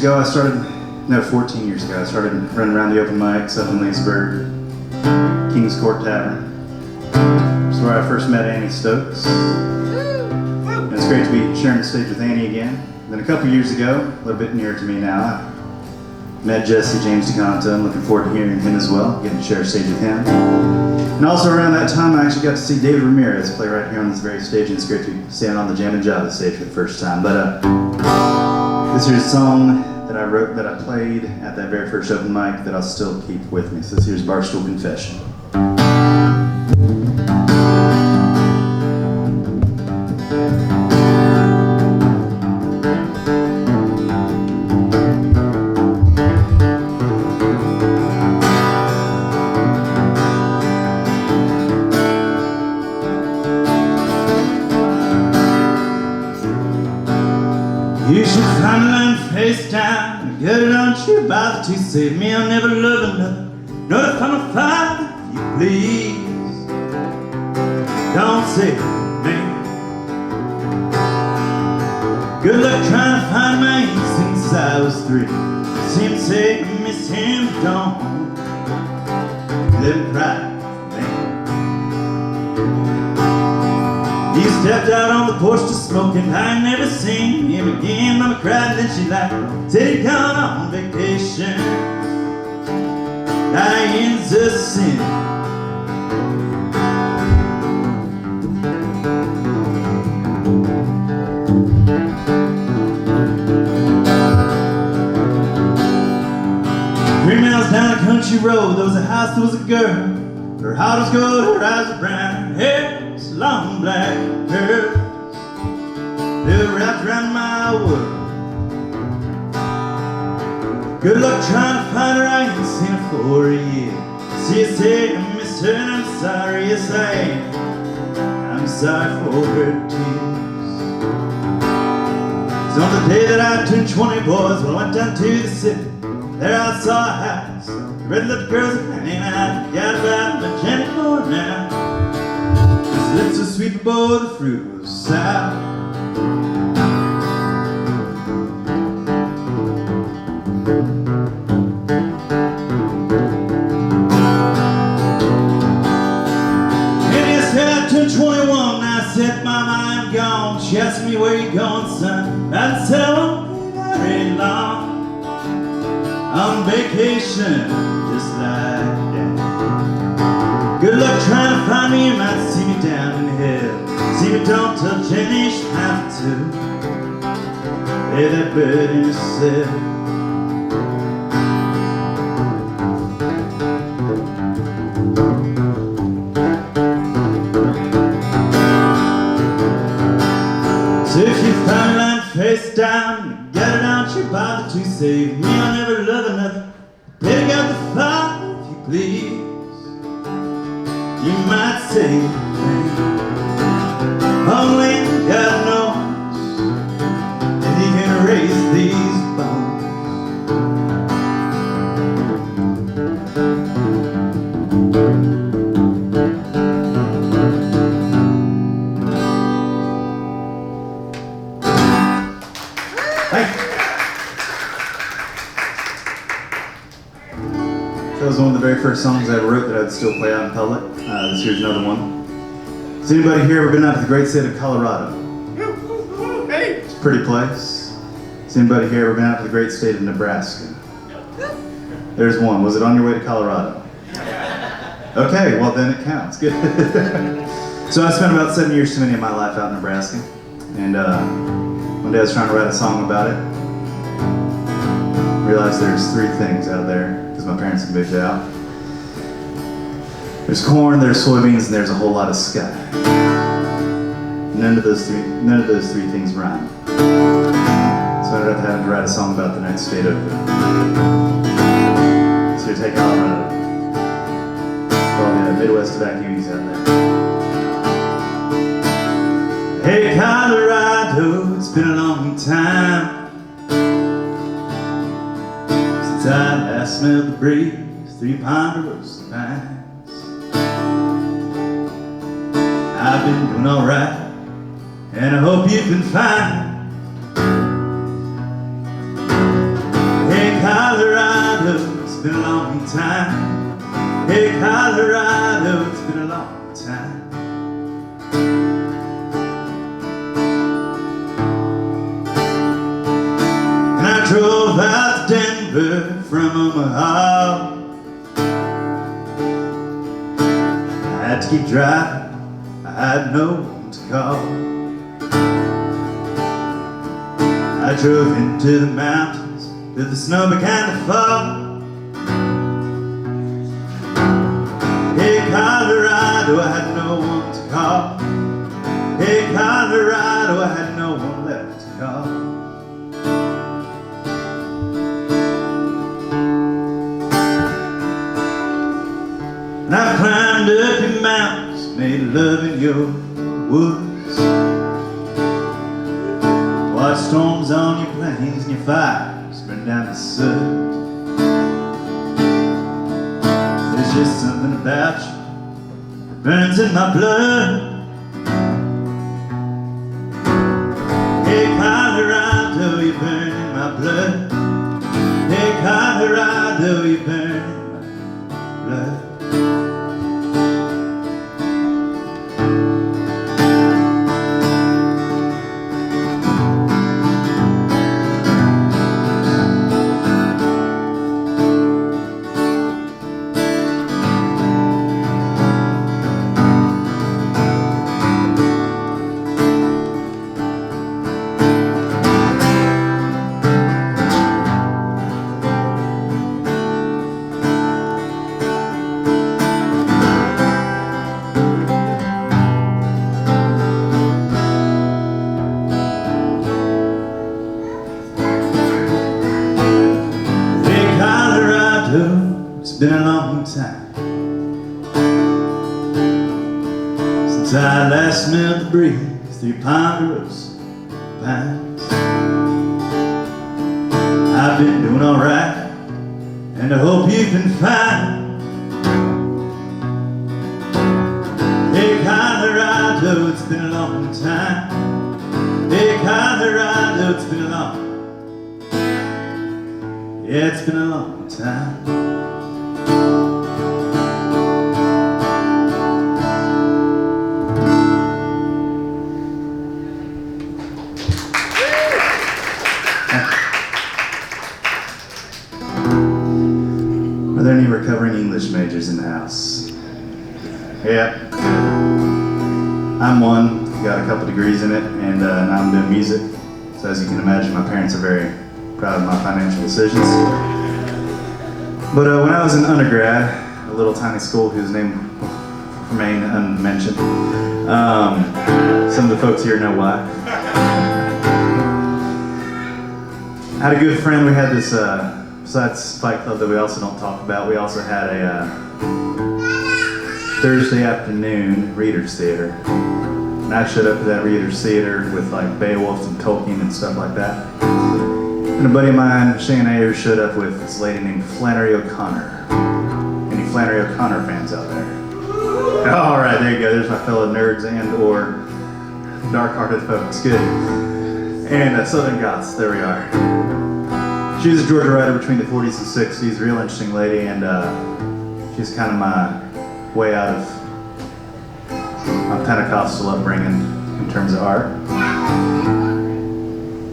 I started, no, 14 years ago, I started running around the open mics up in Leesburg, King's Court Tavern. It's where I first met Annie Stokes. And it's great to be sharing the stage with Annie again. And then a couple years ago, a little bit nearer to me now, I met Jesse James DeConta. I'm looking forward to hearing him as well, getting to share a stage with him. And also around that time, I actually got to see David Ramirez play right here on this very stage, and it's great to be standing on the Jammin Java stage for the first time. But this here's a song that I wrote, that I played at that very first open mic that I'll still keep with me. So this here's Barstool Confession. You should finally learn to face down and get it on you about to save me. I'll never love another, not a final fight, if you please. Don't save me. Good luck trying to find my ace since I was 3. See him say I miss him, don't let him cry for me. He stepped out on the porch to smoke, and I ain't never seen him again. Mama cried and then she laughed, said he'd gone on vacation. Dying's a sin. Three miles down a country road, there was a house, there was a girl. Her heart was gold, her eyes were brown, her hair was long black curls. They were wrapped around my world. Good luck trying to find her, I ain't seen her for a year. See you say I miss her and I'm sorry, yes I am. I'm sorry for her tears. It's on the day that I turned 20, boys, when I went down to the city. There I saw a house, the red-lipped girls are hanging out. Forgot about my Jenny for now. His lips are sweet, but boy, the fruit was sour. Turned 21, I said, Mama, I'm gone. She asked me, where you going, son? I said, I won't be very long. On vacation, just like that. Good luck trying to find me, you might see me down in hell. See me don't tell Jenny she have to lay that bird in herself. So if you find line face down, get it out, you bother to save me. I'll never love another. Better get the fire if you please. You might say only God knows that He can erase these bones. That was one of the very first songs I ever wrote that I'd still play out in public. This here's another one. Has anybody here ever been out to the great state of Colorado? It's a pretty place. Has anybody here ever been out to the great state of Nebraska? There's one. Was it on your way to Colorado? Okay, well then it counts. Good. So I spent about 7 years too many of my life out in Nebraska. And one day I was trying to write a song about it. Realized there's 3 things out there, because my parents had moved out. There's corn, there's soybeans, and there's a whole lot of sky. None of those three things rhyme. So I ended up having to write a song about the next state over. So you take Colorado. All the Midwest evacuees out there. Hey Colorado, it's been a long time since I last smelled the breeze through ponderosa pines. I've been doing alright, and I hope you've been fine. been a long time. Hey, Colorado, it's been a long time. And I drove out to Denver from Omaha. I had to keep driving, I had no one to call. I drove into the mountains till the snow began to fall. Hey, Colorado, I had no one to call. Hey, Colorado, I had no one left to call. And I climbed up your mountains, made love in your woods, watched storms on your plains and your fires burn down the soot. There's just something about you that burns in my blood. Hey, Colorado, you burn in my blood. Hey, Colorado, you burn in my blood. It's been a long time since I last smelled the breeze through your ponderosa pines. I've been doing alright, and I hope you've been fine. Hey, Colorado, it's been a long time. Hey, Colorado, it's been a long, yeah, it's been a long time. Are there any recovering English majors in the house? Yeah. I'm one, got a couple degrees in it, and now I'm doing music. So as you can imagine, my parents are very proud of my financial decisions. But when I was in undergrad, a little tiny school whose name will remain unmentioned, some of the folks here know why. I had a good friend. We had this, besides Fight Club that we also don't talk about, we also had a Thursday afternoon Reader's Theater. And I showed up to that Reader's Theater with like Beowulf and Tolkien and stuff like that. And a buddy of mine, Shane Ayers, showed up with this lady named Flannery O'Connor. Any Flannery O'Connor fans out there? All right, there you go. There's my fellow nerds and or dark-hearted folks. Good. And Southern Goths, there we are. She was a Georgia writer between the 40s and 60s, real interesting lady, and she's kind of my way out of my Pentecostal upbringing in terms of art.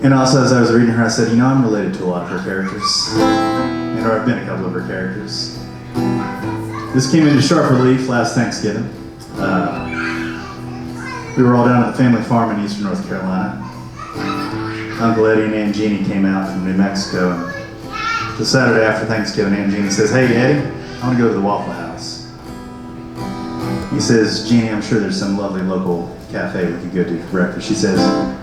And also, as I was reading her, I said, you know, I'm related to a lot of her characters, or I've been a couple of her characters. This came into sharp relief last Thanksgiving. We were all down at the family farm in eastern North Carolina. Uncle Eddie and Aunt Jeannie came out from New Mexico, and the Saturday after Thanksgiving, Aunt Jeannie says, hey Eddie, I want to go to the Waffle House. He says, Jeannie, I'm sure there's some lovely local cafe we could go to for breakfast. She says,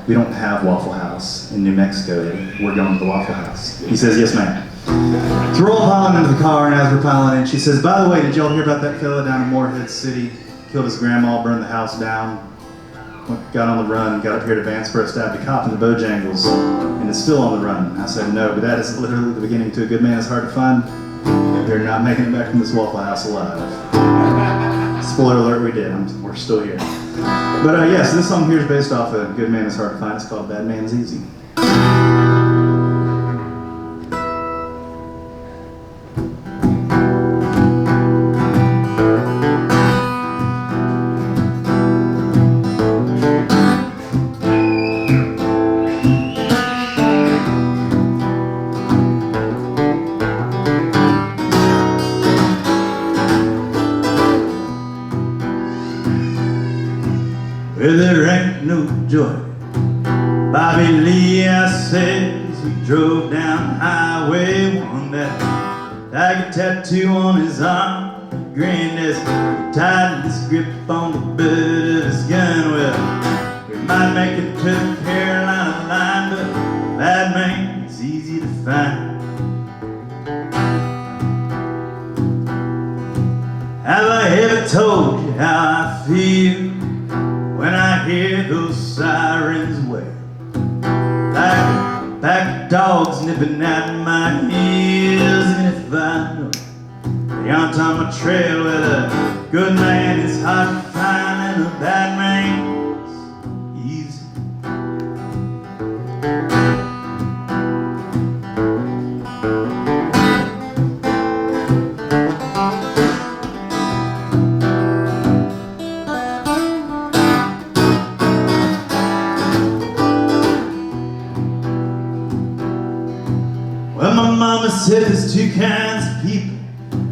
we don't have Waffle House in New Mexico, Eddie. We're going to the Waffle House. He says, yes ma'am. So we're all piling into the car, and as we're piling in, she says, by the way, did y'all hear about that fella down in Morehead City? Killed his grandma, burned the house down. Got on the run, got up here to Vanceboro, stabbed a cop in the Bojangles, and is still on the run. I said, no, but that is literally the beginning to A Good Man Is Hard to Find. They're not making it back from this Waffle House alive. Spoiler alert, we did. We're still here. But yes, this song here is based off A Good Man Is Hard to Find. It's called Bad Man's Easy. no joy. Bobby Lee, I says, he drove down Highway 1, that tiger tattoo on his arm. He grinned as he tightened his grip on the butt of his gun. Well, we might make it to the Carolina line, but that man is easy to find. Have I ever told you how I feel when I hear those sirens wail? Like a pack of dogs nipping at my heels. And if I know they aren't on my trail, well, a good man is hard to find and a bad man's easy. Well, my mama said there's two kinds of people.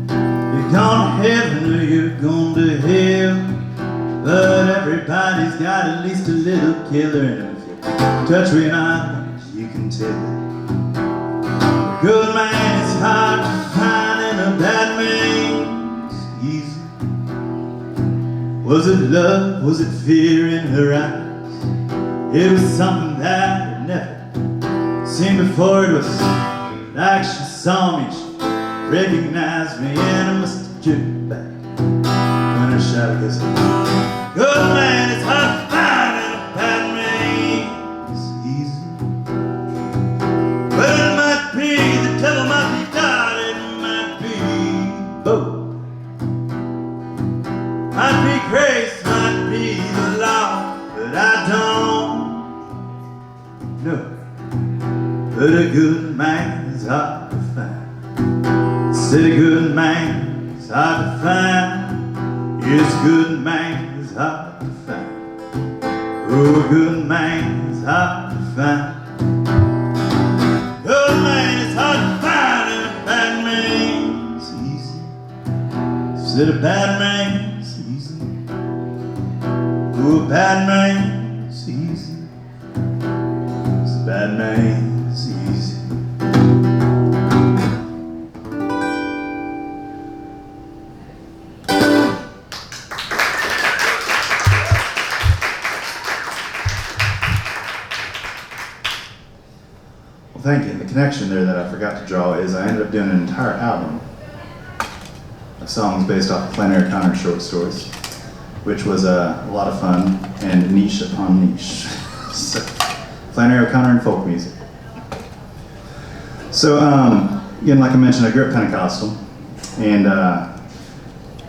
You're going to heaven or you're going to hell. But everybody's got at least a little killer, and if you touch with eyes, you can tell. A good man is hard to find and a bad man's easy. Was it love? Was it fear in her eyes? It was something that I'd never seen before. It was like she saw me, she recognized me, and I must have jerked back when her shadow goes, good man is hard to find and a bad man's easy. Well, it might be the devil, might be God, it might be both. Might be grace, might be the law, but I don't know. But a good man is hard to find. Said a good man is hard to find. Yes, a good man is hard to find. Oh, a good man is hard to find. Good man is hard to find and a bad man's easy. Said a bad man's easy. Oh, a bad man's easy. It's a bad man's easy. Thank you. The connection there that I forgot to draw is I ended up doing an entire album of songs based off of Flannery O'Connor short stories, which was a lot of fun and niche upon niche. So, Flannery O'Connor and folk music. So, again, like I mentioned, I grew up Pentecostal and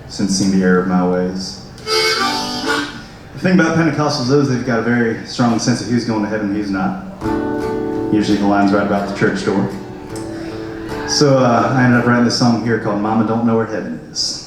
since seen the error of my ways. The thing about Pentecostals is they've got a very strong sense of who's going to heaven and who's not. Usually the line's right about the church door. So I ended up writing this song here called Mama Don't Know Where Heaven Is.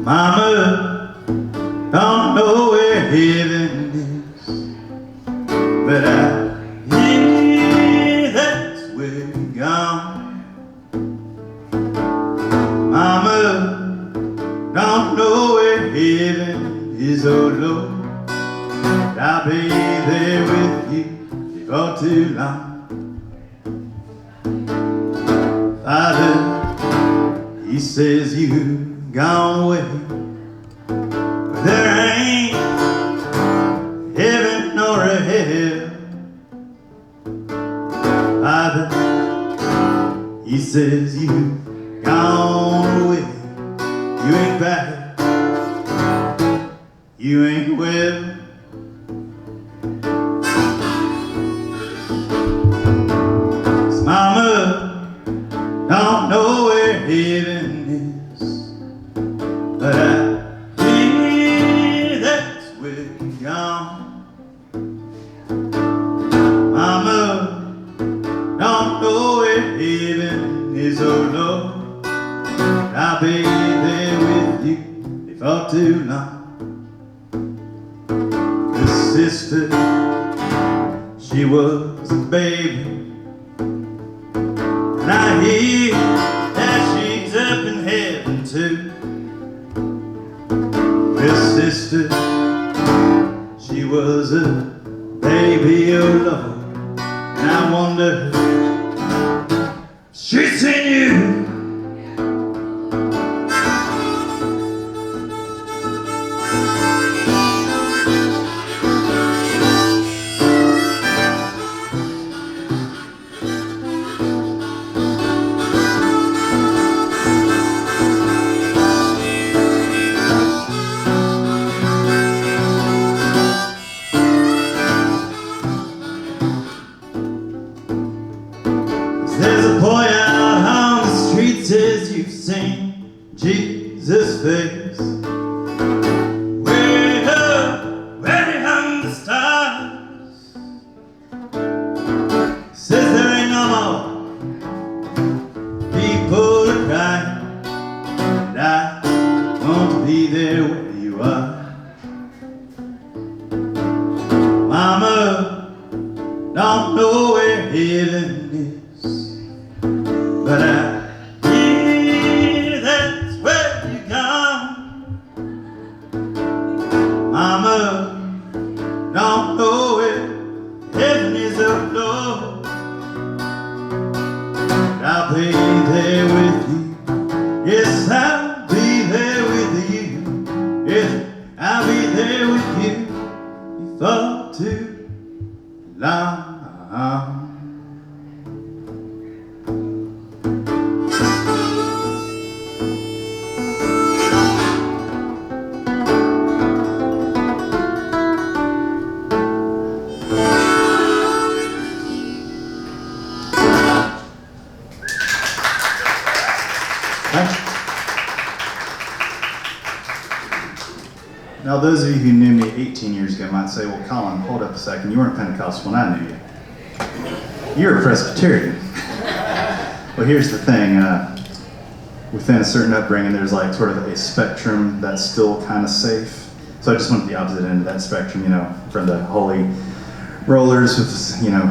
Mama don't know where heaven is, but I hear that's where you're gone. Mama don't know where heaven is, oh Lord, but I'll be there with you before too long. Father, he says you've gone away where there ain't heaven nor a hell. Father, he says you've gone away. You ain't back, you ain't well. Mama don't know where heaven is, but I hear that's where you're gone. is, oh Lord, I'll be there with you before too long. This sister, she was a baby, and I hear that she's up in heaven too. This sister, she was a baby, oh Lord, and I wonder if she's seen you. There's a boy out on the street says you've seen Jesus' face. Way up where he hung the stars. Says there ain't no more people to cry, and I want to be there where you are. Mama don't know where heaven is, but I hear that's where you gone. Mama don't know where heaven is, oh Lord, but I'll be there with you. Yes, I'll be there with you. Yes, I'll be there with you before too long. Now, those of you who knew me 18 years ago might say, well, Colin, hold up a second. You weren't Pentecostal when I knew you. You're a Presbyterian. Well, here's the thing. Within a certain upbringing, there's like sort of a spectrum that's still kind of safe. So I just went to the opposite end of that spectrum, you know, from the holy rollers with, you know,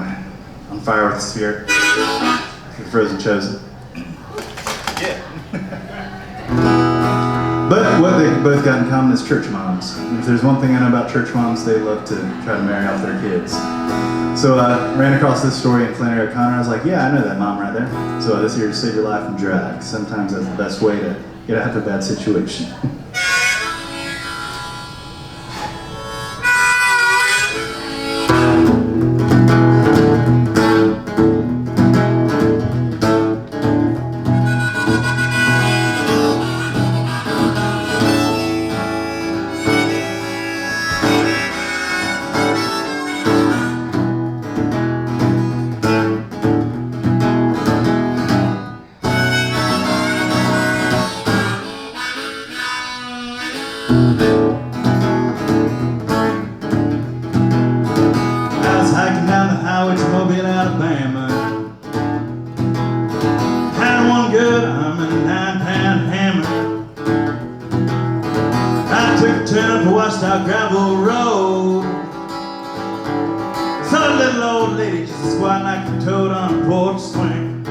on fire with the Spirit. The frozen chosen. Yeah. But what they both got in common is church moms. If there's one thing I know about church moms, they love to try to marry off their kids. So I ran across this story in Flannery O'Connor. I was like, yeah, I know that mom right there. So this here to save your life from drag. Sometimes that's the best way to get out of a bad situation. Alabama. Had one good arm and a 9-pound hammer. I took a turn up a washed-out gravel road. Saw a little old lady just squatting like a toad on a porch swing.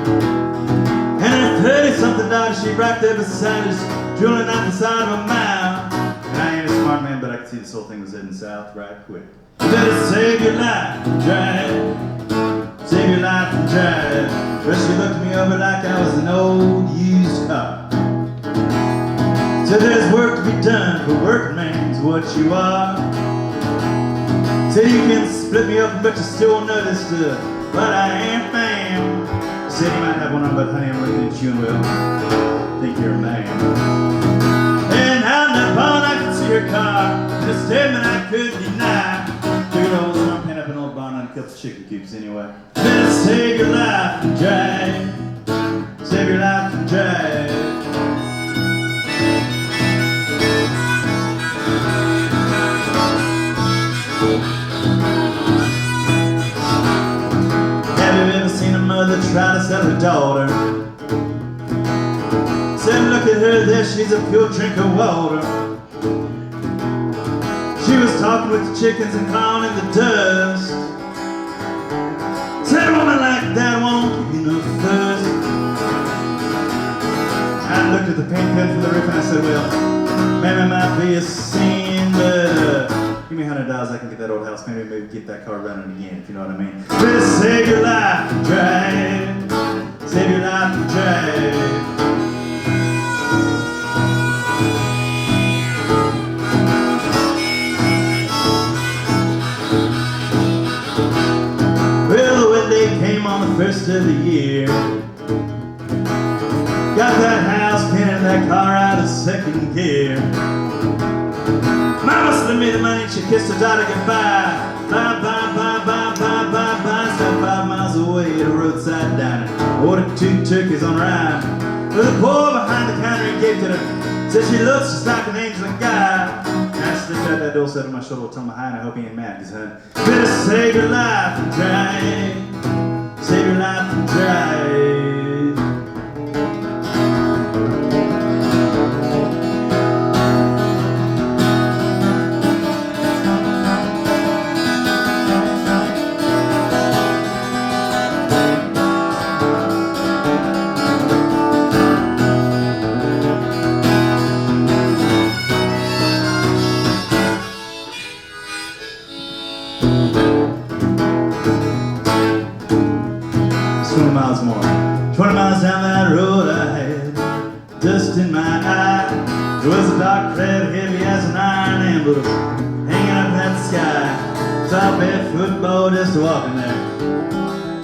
And her 30-something daughter, she right there beside us, drooling out the side of a mouth. And I ain't a smart man, but I could see this whole thing was heading south right quick. You better save your life and drive. Save your life and drive. But she looked me over like I was an old used car. Said there's work to be done, for workman's what you are. Said you can split me open, but you still won't notice what I am, ma'am. Said you might have one on, but honey, I'm looking at you and will think you're a man. And out in that barn I could see her car, and a statement I could deny. Took it over, so I'm paying up an old barn on a couple chicken coops anyway. Better save your life and drive. Save your life and drive. Have you ever seen a mother try to sell her daughter? Said, look at her there, she's a pure drink of water. She was talking with the chickens and clowning the dust. Said, a woman like that won't give you no thirst. I looked at the paint pen for the roof and I said, well, maybe it might be a sin, but give me $100, I can get that old house. Maybe get that car running again, if you know what I mean. Better save your life and drive. Save your life and drive. Well, when they came on the first of the year, got that house painted and that car out of second gear. Mama sent me the money and she kissed her daughter goodbye. Bye, bye, bye, bye, bye, bye, bye. Stopped 5 miles away at a roadside diner. Ordered 2 turkeys on rye. With a boy behind the counter and gave to her. Said she looks just like an angel and God. And I slipped out that door, sat on my shoulder, told my hi, and I hope he ain't mad, 'cause honey, better save your life and drive. Save your life and drive. More. 20 miles down that road I had dust in my eye. There was a dark cloud heavy as an iron emblem hanging up in that sky. So I barefoot boy just walking there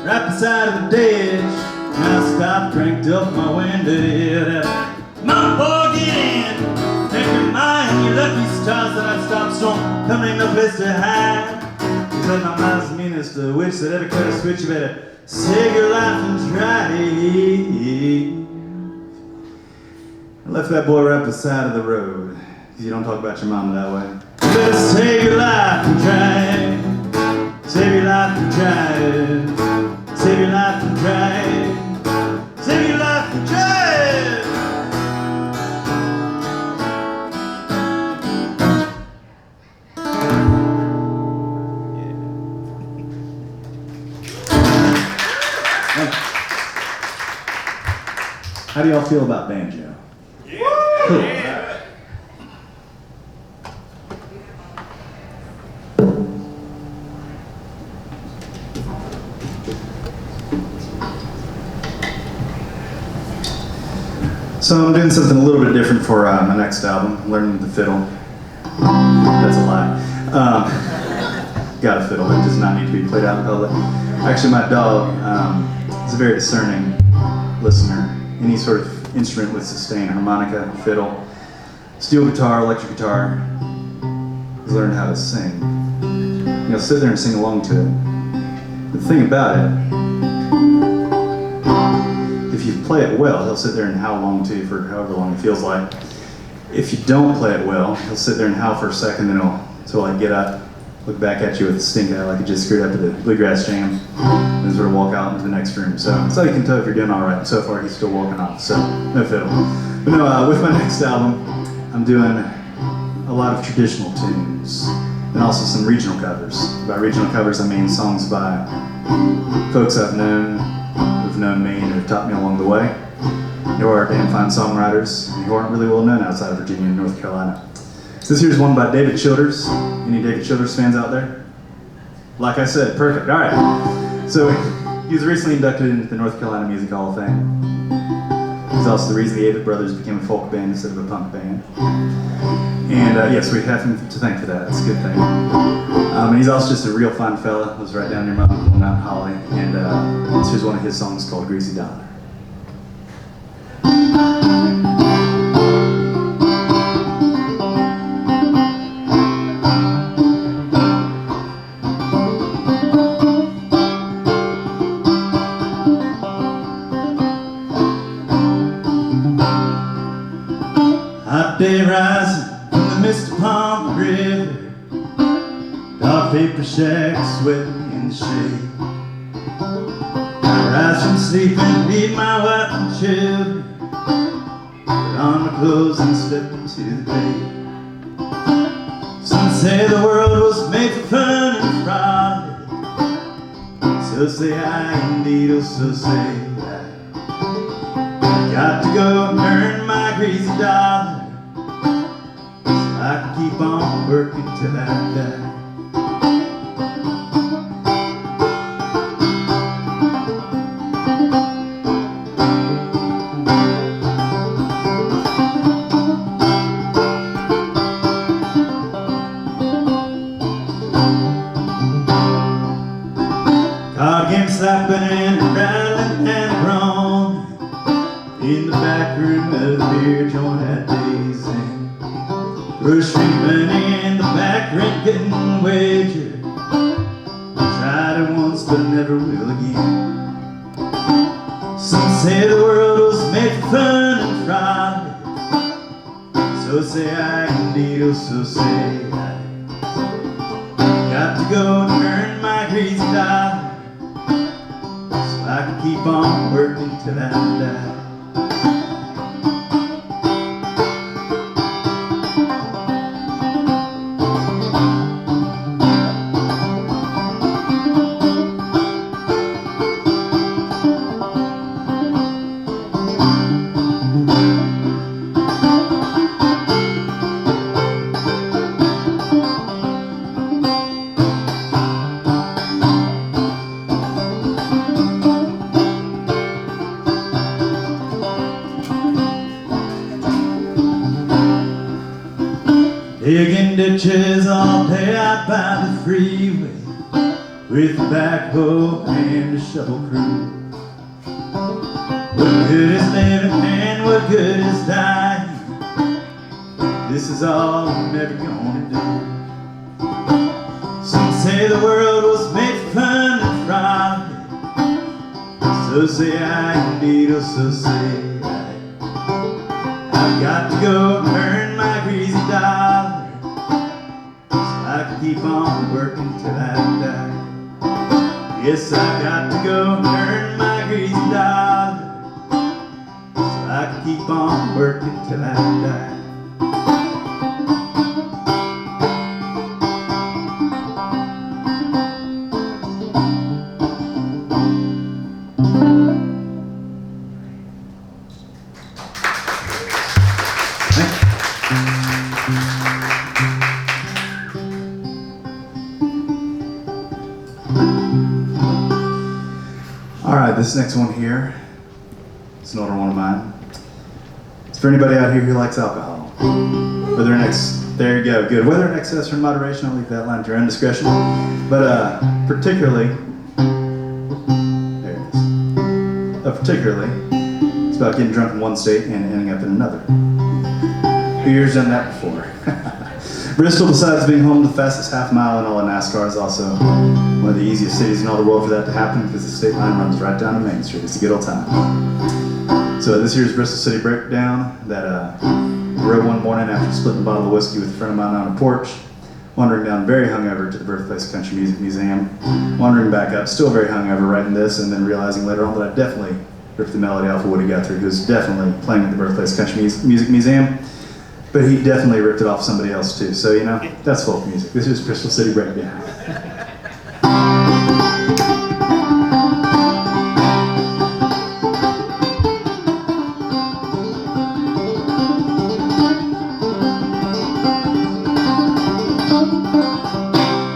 right beside of the ditch. And I stopped, cranked up my window, yelled out, "Mama, boy, get in! Take your mind, you lucky stars that I'd stop storm. Come ain't no place to hide." He said, "My mind's the meanest witch that ever cut a switch. You better save your life and drive." I left that boy right beside of the road, 'cause you don't talk about your mama that way. You better save your life and drive. Save your life and drive. Save your life and drive. Save your life and drive. How do y'all feel about banjo? Yeah. Cool. So I'm doing something a little bit different for my next album, learning the fiddle. That's a lie. Got a fiddle, it does not need to be played out in public. Actually, my dog is a very discerning listener. Any sort of instrument with sustain, harmonica, fiddle, steel guitar, electric guitar. He's learned how to sing. He'll sit there and sing along to it. The thing about it, if you play it well, he'll sit there and howl along to you for however long it feels like. If you don't play it well, he'll sit there and howl for a second, then he'll like get up, look back at you with a stink eye like he just screwed up at the bluegrass jam, and sort of walk out into the next room. So you can tell if you're doing all right. And so far, he's still walking off. So no fiddle. But no, with my next album, I'm doing a lot of traditional tunes and also some regional covers. By regional covers, I mean songs by folks I've known, who've known me, and who've taught me along the way, who are damn fine songwriters, and who aren't really well known outside of Virginia and North Carolina. So this here's one by David Childers. Any David Childers fans out there? Like I said, perfect. All right. So he was recently inducted into the North Carolina Music Hall of Fame. He's also the reason the Avett Brothers became a folk band instead of a punk band. And yes, we have him to thank for that. That's a good thing. And he's also just a real fine fella. Lives right down near my uncle in Mount Holly. And this is one of his songs called Greasy Dollar. Hot day rising from the mist upon the river, dark paper shacks sweating in the shade. I rise from sleep and meet my wife and children, clothes and stepped into the day. Some say the world was made for fun and frolic. So say I, indeed, oh so say I. Got to go and earn my greasy dollar, so I can keep on working till I die. Card game slapping and rattling and groaning in the back room of the beer joint at Days Inn. Grocery money in the back, rent getting wagered. Tried it once but never will again. Some say the world was made for fun and frolic. So say I, indeed, oh so say I. Got to go and earn my greasy dollar, so I can keep on working till I die. Digging ditches all day out by the freeway, with a backhoe and a shovel crew. What good is living and what good is dying? This is all I'm ever gonna do. Some say the world was made for fun and frolic. So say I, indeed, oh so say I. I've got to go and earn my greasy dollar, I can keep on working till I die. Yes, I got to go and earn my greasy dollar, so I can keep on working till I die. Alright, this next one here, it's an older one of mine. It's for anybody out here who likes alcohol. Whether in there you go, good. Whether in excess or in moderation, I'll leave that line to your own discretion. But particularly, there it is. Particularly, it's about getting drunk in one state and ending up in another. Who here's done that before? Bristol, besides being home to the fastest half mile in all of NASCAR, is also one of the easiest cities in all the world for that to happen, because the state line runs right down to Main Street. It's a good old time. So this here's Bristol City Breakdown that I wrote one morning after splitting a bottle of whiskey with a friend of mine on a porch, wandering down very hungover to the Birthplace Country Music Museum, wandering back up, still very hungover, writing this, and then realizing later on that I definitely ripped the melody off of Woody Guthrie, who was definitely playing at the Birthplace Country Music Museum. But he definitely ripped it off somebody else too. So, you know, that's folk music. This is Bristol City Breakdown.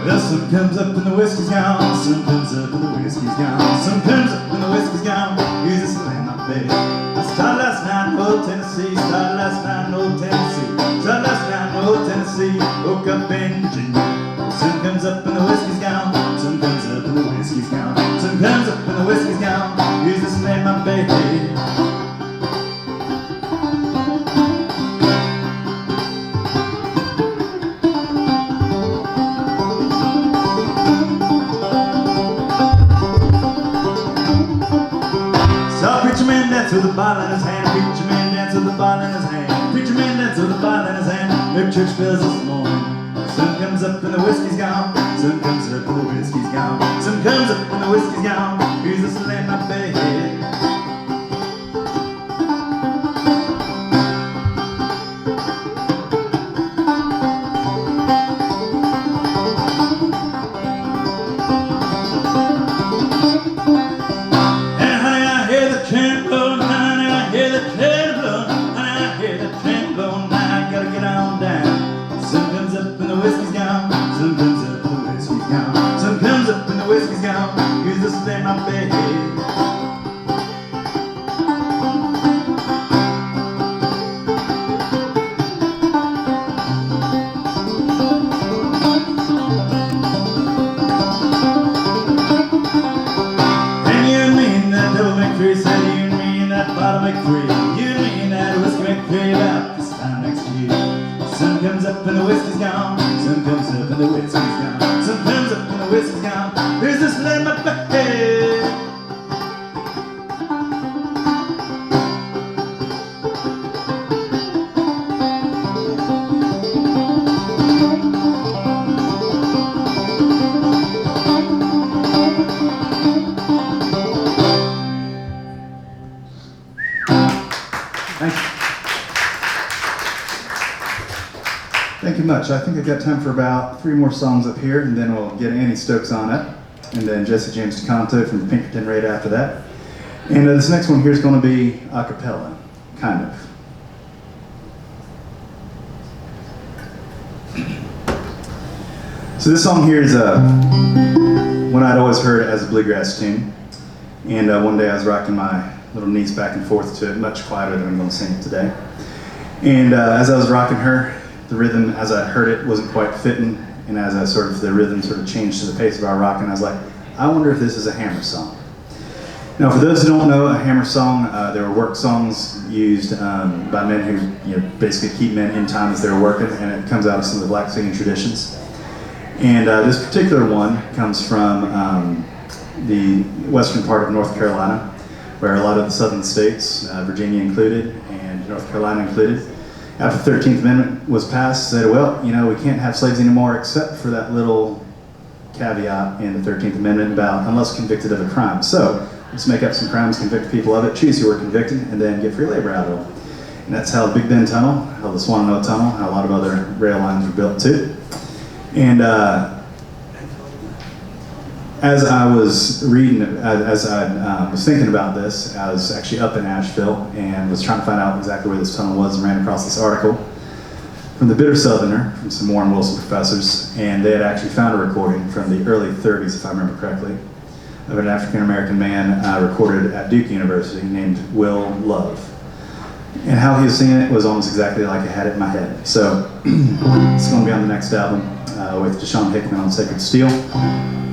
Well, sun comes up and the whiskey's gone. Sun comes up and the whiskey's gone. Sun comes up and the whiskey's gone. Use this land my bed. I started last night in old Tennessee. Started last night in old Tennessee. Started last night in old Tennessee. Woke up in Virginia. Sun comes up and the whiskey's gone. Sun comes up and the whiskey's gone. Sun comes up and the whiskey's gone. Use this land my baby. Preacher man dance with a bottle in his hand. Preacher man dance with a bottle in his hand. Preacher man dance with a bottle in his hand. Their church bells this morning. Sun comes up and the whiskey's gone. Sun comes up and the whiskey's gone. Sun comes up and the whiskey's gone. Here's this land my bed. my bed. Said you and me and that bottle make three. You and me and that whiskey make three about this time next year. Sun comes up and the whiskey's gone. Sun comes up and the whiskey's gone. Sun comes up and the whiskey's gone. There's this lead in my bed. Thank you much. I think I've got time for about 3 more songs up here, and then we'll get Annie Stokes on up, and then Jesse James DeConto from Pinkerton right after that. And this next one here is going to be a cappella, kind of. So this song here is one I'd always heard as a bluegrass tune, and one day I was rocking my little niece back and forth to it, much quieter than I'm going to sing it today. And as I was rocking her, the rhythm, as I heard it, wasn't quite fitting, and as the rhythm sort of changed to the pace of our rocking, I was like, I wonder if this is a hammer song. Now, for those who don't know, a hammer song, they were work songs used by men who basically keep men in time as they were working, and it comes out of some of the black singing traditions. And this particular one comes from the western part of North Carolina, where a lot of the southern states, Virginia included, and North Carolina included, after the 13th Amendment was passed, said, well, we can't have slaves anymore except for that little caveat in the 13th Amendment about unless convicted of a crime. So let's make up some crimes, convict people of it, choose who were convicted, and then get free labor out of them. And that's how the Big Bend Tunnel, how the Swannanoa Tunnel, how a lot of other rail lines were built too. And as I was reading, as I was thinking about this, I was actually up in Asheville and was trying to find out exactly where this tunnel was, and ran across this article from the Bitter Southerner, from some Warren Wilson professors, and they had actually found a recording from the early 30s, if I remember correctly, of an African-American man recorded at Duke University named Will Love. And how he was singing it was almost exactly like I had it in my head. So it's going to be on the next album with Deshaun Hickman on Sacred Steel.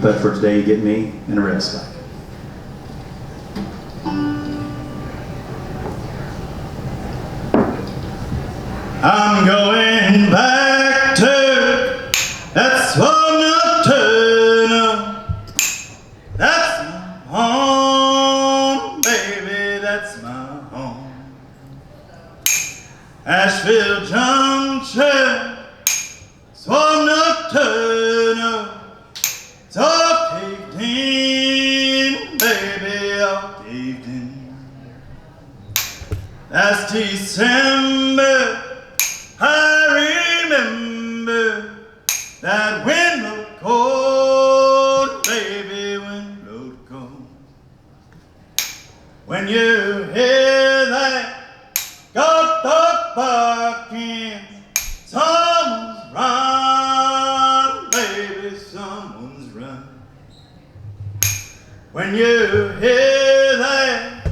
But for today, you get me in a railspike. I'm going back to that Swannanoa Tunnel. That's my home, baby, that's my home. Asheville Junction, Swannanoa Tunnel. It's all paved in, baby, all paved in. Last December, I remember that wind blowed cold, baby, wind blowed cold. When you hear that goat dog barking, someone's run, baby, someone's run. When you hear that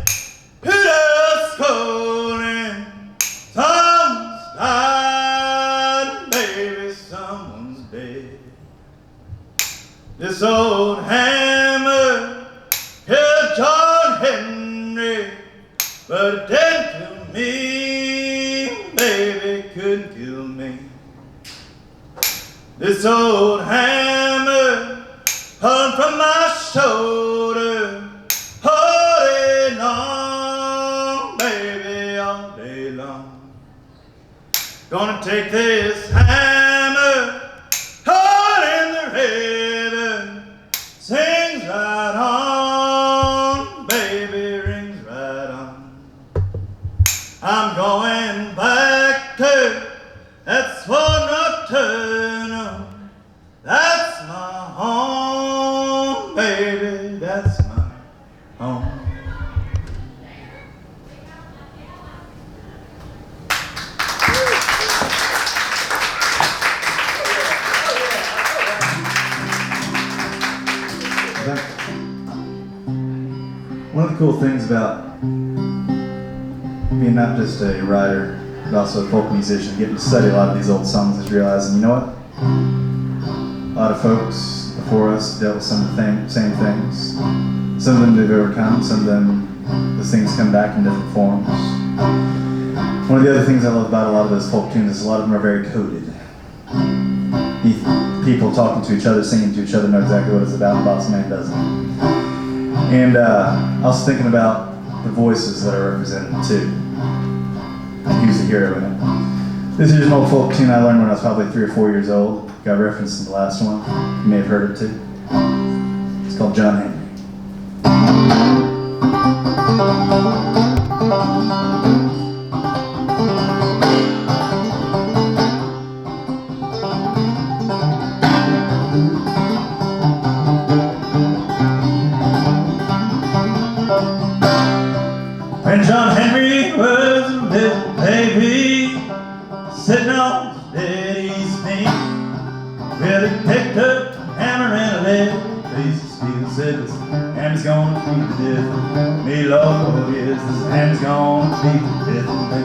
hooters calling, someone's died, baby, someone's dead. This old hammer killed John Henry, but it didn't kill me, baby, couldn't kill me. This old hammer hung from my shoulder, holding on, baby, all day long. Gonna take this hammer, hold in the river, sings right on, baby, rings right on. I'm going back to that Swannanoa Tunnel. That's my home, baby, that's my home. cool things about being not just a writer, but also a folk musician, getting to study a lot of these old songs, is realizing, you know what? A lot of folks before us dealt with some of the same things. Some of them they've overcome, some of them those things come back in different forms. One of the other things I love about a lot of those folk tunes is a lot of them are very coded. People talking to each other, singing to each other, know exactly what it's about, and Boss Man doesn't. And I was thinking about the voices that are represented too. And who's the hero in it. This is an old folk tune I learned when I was probably 3 or 4 years old. Got referenced in the last one. You may have heard it too. It's called John Henry. When John Henry was a little baby, sitting on his daddy's knee, well, he picked up a hammer and a lead, piece of steel, said this hammer's gonna be the death of me, Lord, yes, this hammer's gonna be the death of me.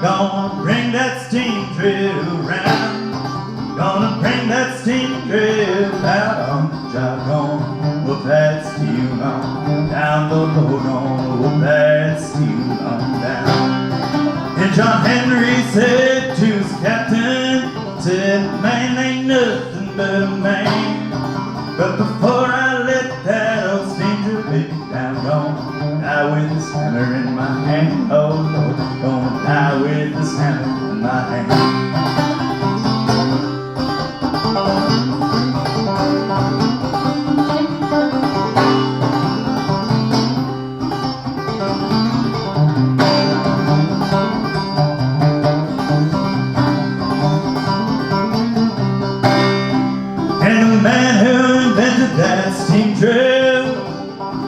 Gonna bring that steam drill around. Gonna bring that steam drill out on the job. Gonna whoop that steel on down the road. Gonna whoop that steel on down. And John Henry said to his captain, said, man ain't nothing but a man. But before I let that old steam drill baby down, gonna die with this hammer in my hand. Oh Lord, gonna die with this hammer in my hand. And the man who invented that steam drill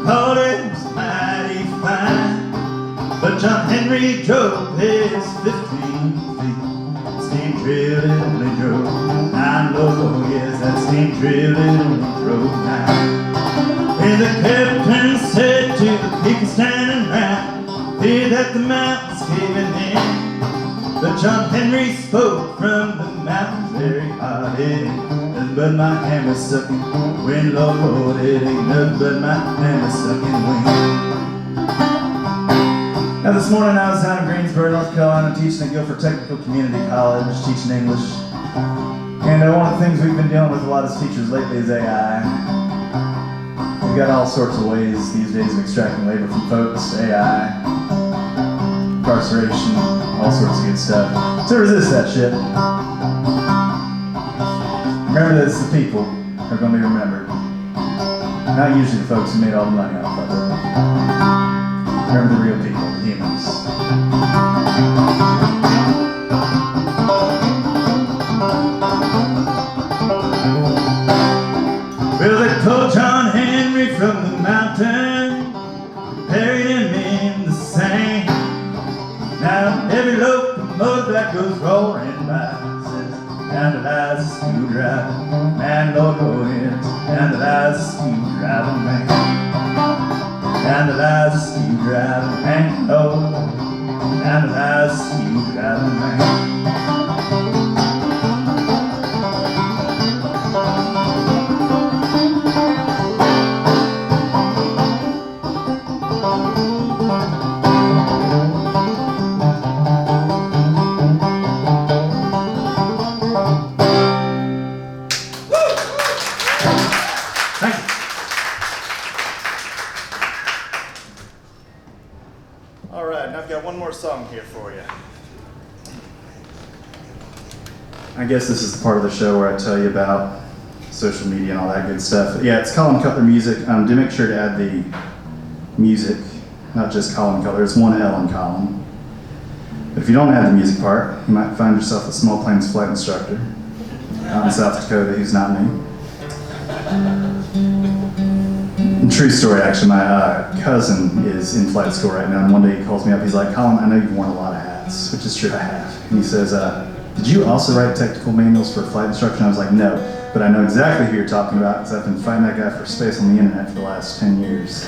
called it mighty fine. But John Henry drove his 15 feet. Steam drill it only drove 9. Oh yes, that steam drill it only drove 9. And the captain said to the people standing round, fear that the mountains caving in. But John Henry spoke from the mountains very hard. It ain't nothing but my hammer sucking wind, Lord, it ain't nothing but my hammer sucking wind. Now this morning I was down in Greensboro, North Carolina, teaching at Guilford Technical Community College, teaching English. And one of the things we've been dealing with a lot as teachers lately is AI. We've got all sorts of ways these days of extracting labor from folks, AI, incarceration, all sorts of good stuff. So resist that shit. Remember that it's the people who are going to be remembered. Not usually the folks who made all the money off of it. Remember the real people, the humans. Well, they pulled John Henry from the mountain, buried him in the sand. Now every locomotive that goes roaring by says, down the lies a screwdriver, man, Lord, go in, down the lies a screwdriver, man. Down the lies a screwdriver, man, oh, down the lies a screwdriver, man. Song here for you. I guess this is the part of the show where I tell you about social media and all that good stuff. Yeah, it's Colin Cutler music. Do make sure to add the music, not just Colin Cutler. It's one L in Colin. But if you don't add the music part, you might find yourself a small planes flight instructor. out in South Dakota who's not me. True story, actually. My cousin is in flight school right now, and one day he calls me up. He's like, "Colin, I know you've worn a lot of hats," which is true, I have. And he says, "Did you also write technical manuals for flight instruction?" I was like, "No, but I know exactly who you're talking about because I've been fighting that guy for space on the internet for the last 10 years.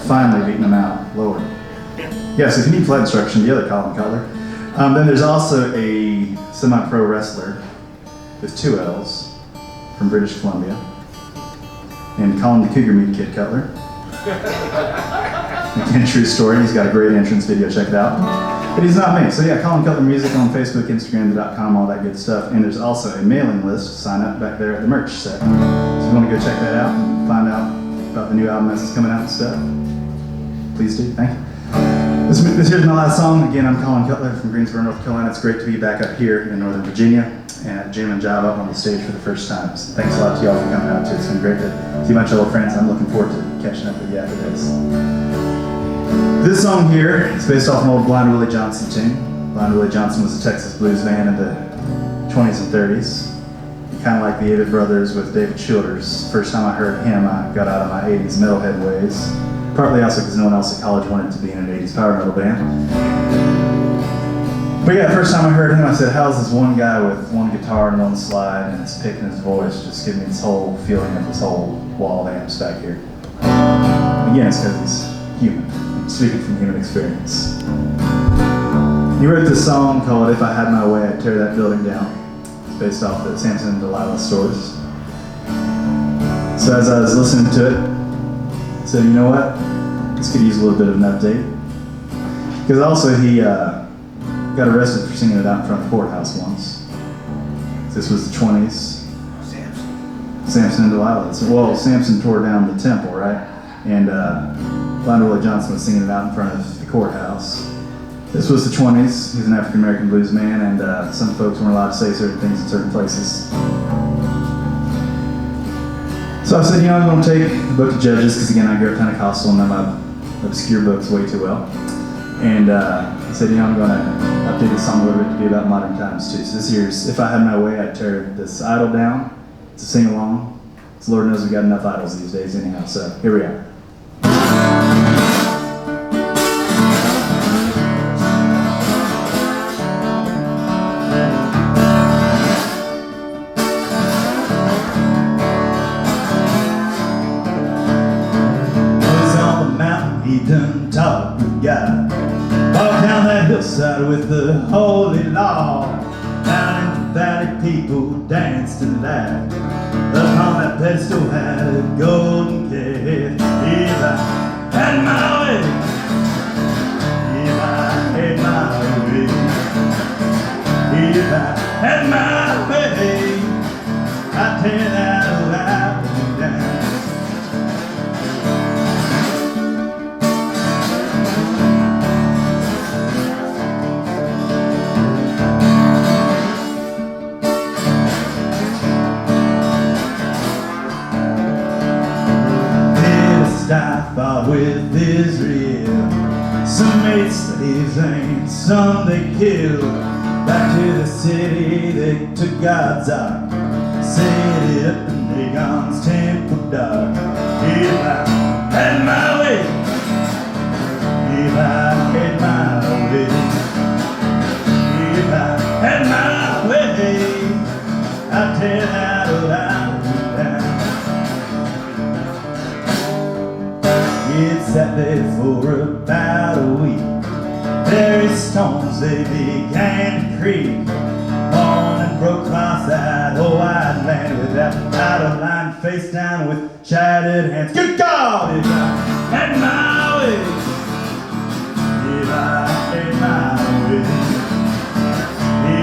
Finally beating him out, Lord." Yeah, so if you need flight instruction, the other Colin, Cutler. Then there's also a semi-pro wrestler with 2 L's from British Columbia, and Colin the Cougar Meat Kid Cutler. Again, true story. He's got a great entrance video. Check it out. But he's not me. So yeah, Colin Cutler Music on Facebook, Instagram.com, all that good stuff. And there's also a mailing list. Sign up back there at the merch set. So if you want to go check that out and find out about the new album as it's coming out and stuff, please do. Thank you. This here's my last song. Again, I'm Colin Cutler from Greensboro, North Carolina. It's great to be back up here in Northern Virginia and at Jammin Java on the stage for the first time. So thanks a lot to y'all for coming out too. It's been great to see a bunch of old friends. I'm looking forward to catching up with you after this. This song here is based off an old Blind Willie Johnson tune. Blind Willie Johnson was a Texas blues band in the 20s and 30s. Kind of like the Avett Brothers with David Childers. First time I heard him, I got out of my 80s metalhead ways. Partly also because no one else at college wanted to be in an 80s power metal band. But yeah, first time I heard him, I said, how's this one guy with one guitar and one slide and his pick and his voice just give me this whole feeling of this whole wall of amps back here? Again, it's because he's human. I'm speaking from human experience. He wrote this song called If I Had My Way, I'd Tear That Building Down. It's based off the Samson and Delilah stories. So as I was listening to it, I said, you know what? This could use a little bit of an update. Because also he got arrested for singing it out in front of the courthouse once. This was the 20s. Samson and Delilah. Well, Samson tore down the temple, right? And Blind Willie Johnson was singing it out in front of the courthouse. This was the 20s. He was an African-American blues man, and some folks weren't allowed to say certain things in certain places. So I said, you know, I'm going to take the Book of Judges, because again, I grew up Pentecostal and I love obscure books way too well. And I said, you know, I'm going to update this song a little bit to be about modern times too. So this year's If I Had My Way, I'd Tear This Idol Down. It's a sing-along. So Lord knows we've got enough idols these days anyhow, so here we are. He done talked with God. Walked down that hillside with the holy law. Down in the valley people danced and laughed. Upon that pedestal had a golden calf. If I had my way, if I had my way, if I had my way, I'd tear that old apple down. I fought with Israel. Some made slaves and some they killed. Back to the city they took God's ark, set it up in Dagon's temple dark. If I had my way, if I had my way, if I had my way, I'd tear that old island down. It sat there for about a week. Various stones they began to creak. Morning broke across that whole wide land with that idle line face down with shattered hands. Good God, if I had my way, if I had my way,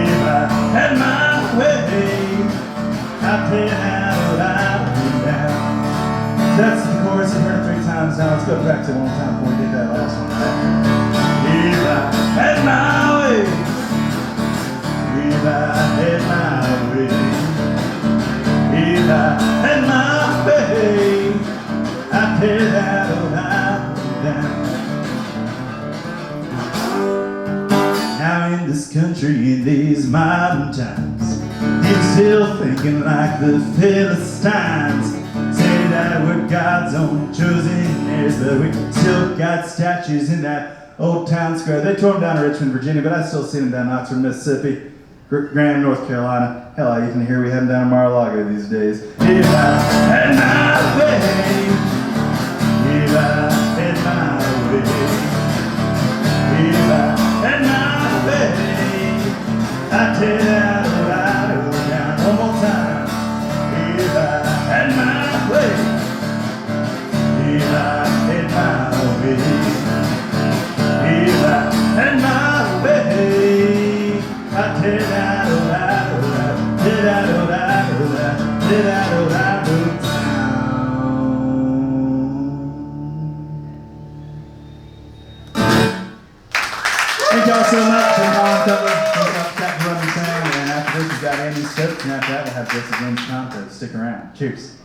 if I had my way, I'd tear that old island down. That's the chorus. I've heard it 3 times now. Let's go back to it one time before we get that last one right. If I had my way, if I had my way, if I had my way, I'd tear that old island down. Now in this country, in these modern times, people still think looking like the Philistines. Say that we're God's own chosen heirs, but we still got statues in that old town square. They tore them down in Richmond, Virginia, but I still see them down in Oxford, Mississippi, Graham, North Carolina. Hell, I even hear we have them down in Mar-a-Lago these days. If I had my way, if I had my way, if I had my way, I'd tell that right down one more time. If I had my way, if I had my way, if I had my way, I'd tell that right, did I know that, did I know that Thank y'all so much. I'm Colin Cutler. Thank y'all for running the sound. And after this, we've got Andy Stokes. And after that, we'll have Jesse James Conto. Stick around. Cheers.